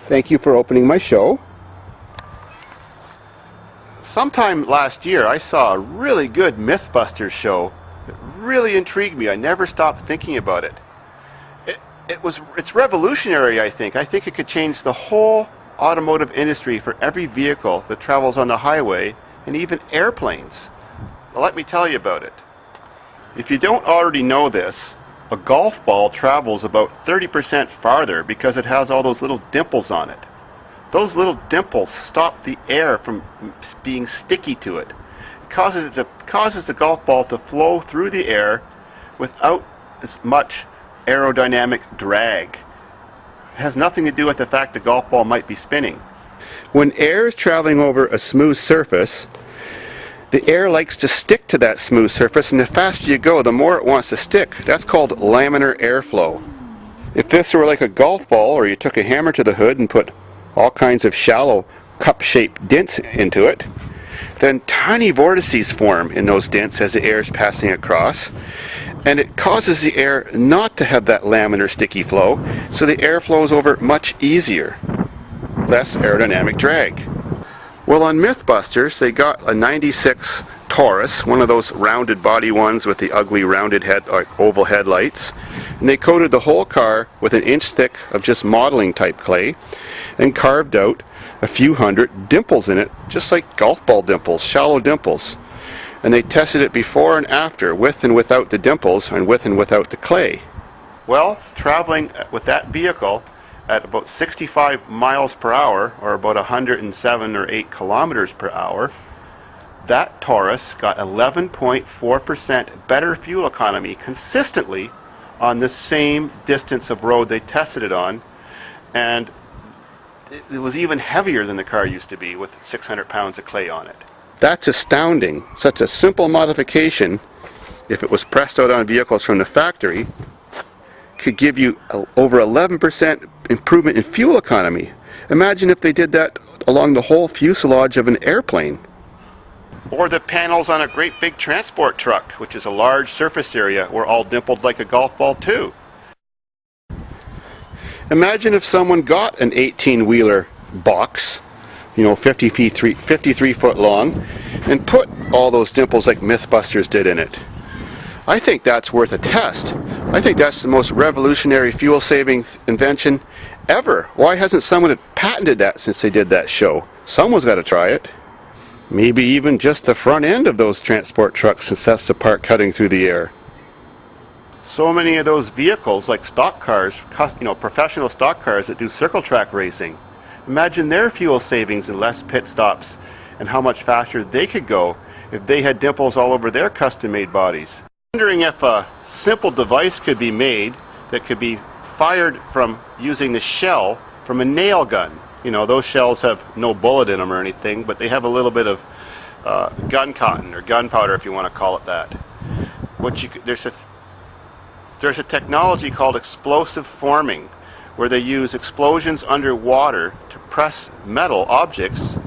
Thank you for opening my show. Sometime last year I saw a really good Mythbusters show that really intrigued me. I never stopped thinking about it. It's revolutionary, I think. I think it could change the whole automotive industry for every vehicle that travels on the highway and even airplanes. Well, let me tell you about it. If you don't already know this, a golf ball travels about 30% farther because it has all those little dimples on it. Those little dimples stop the air from being sticky to it. It causes the golf ball to flow through the air without as much aerodynamic drag. It has nothing to do with the fact the golf ball might be spinning. When air is traveling over a smooth surface, the air likes to stick to that smooth surface, and the faster you go, the more it wants to stick. That's called laminar airflow. If this were like a golf ball, or you took a hammer to the hood and put all kinds of shallow cup-shaped dents into it, then tiny vortices form in those dents as the air is passing across, and it causes the air not to have that laminar sticky flow, so the air flows over much easier. Less aerodynamic drag. Well, on Mythbusters, they got a 96 Taurus, one of those rounded body ones with the ugly rounded head, like oval headlights, and they coated the whole car with an inch thick of just modeling type clay and carved out a few hundred dimples in it, just like golf ball dimples, shallow dimples. And they tested it before and after, with and without the dimples and with and without the clay. Well, traveling with that vehicle at about 65 miles per hour, or about 107 or 8 kilometers per hour, that Taurus got 11.4% better fuel economy consistently on the same distance of road they tested it on, and it was even heavier than the car used to be with 600 pounds of clay on it. That's astounding. Such a simple modification, if it was pressed out on vehicles from the factory, could give you over 11% improvement in fuel economy. Imagine if they did that along the whole fuselage of an airplane. Or the panels on a great big transport truck, which is a large surface area, were all dimpled like a golf ball too. Imagine if someone got an 18-wheeler box, 53 foot long, and put all those dimples like Mythbusters did in it. I think that's worth a test. I think that's the most revolutionary fuel-saving invention ever. Why hasn't someone patented that since they did that show? Someone's got to try it. Maybe even just the front end of those transport trucks, since that's the part cutting through the air. So many of those vehicles, like stock cars, professional stock cars that do circle track racing, imagine their fuel savings and less pit stops, and how much faster they could go if they had dimples all over their custom-made bodies. I'm wondering if a simple device could be made that could be fired from using the shell from a nail gun. Those shells have no bullet in them or anything, but they have a little bit of gun cotton or gunpowder, if you want to call it that. There's a technology called explosive forming, where they use explosions underwater to press metal objects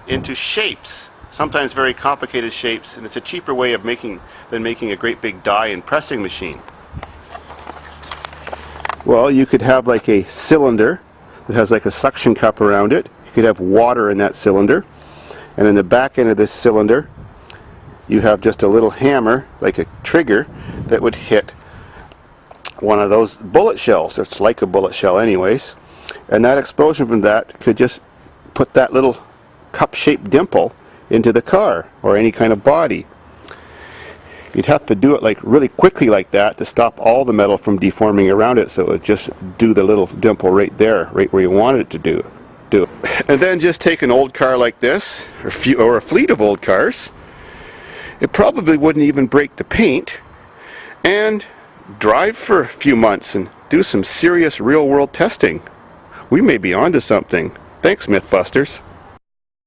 into shapes, sometimes very complicated shapes, and it's a cheaper way of than making a great big die and pressing machine. Well, you could have like a cylinder that has like a suction cup around it. You could have water in that cylinder, and in the back end of this cylinder you have just a little hammer, like a trigger, that would hit one of those bullet shells. It's like a bullet shell anyways, and that explosion from that could just put that little cup-shaped dimple into the car or any kind of body. You'd have to do it like really quickly like that to stop all the metal from deforming around it, so it would just do the little dimple right there, right where you wanted it to do. And then just take an old car like this, or a fleet of old cars. It probably wouldn't even break the paint, and drive for a few months and do some serious real-world testing. We may be onto something. Thanks, Mythbusters.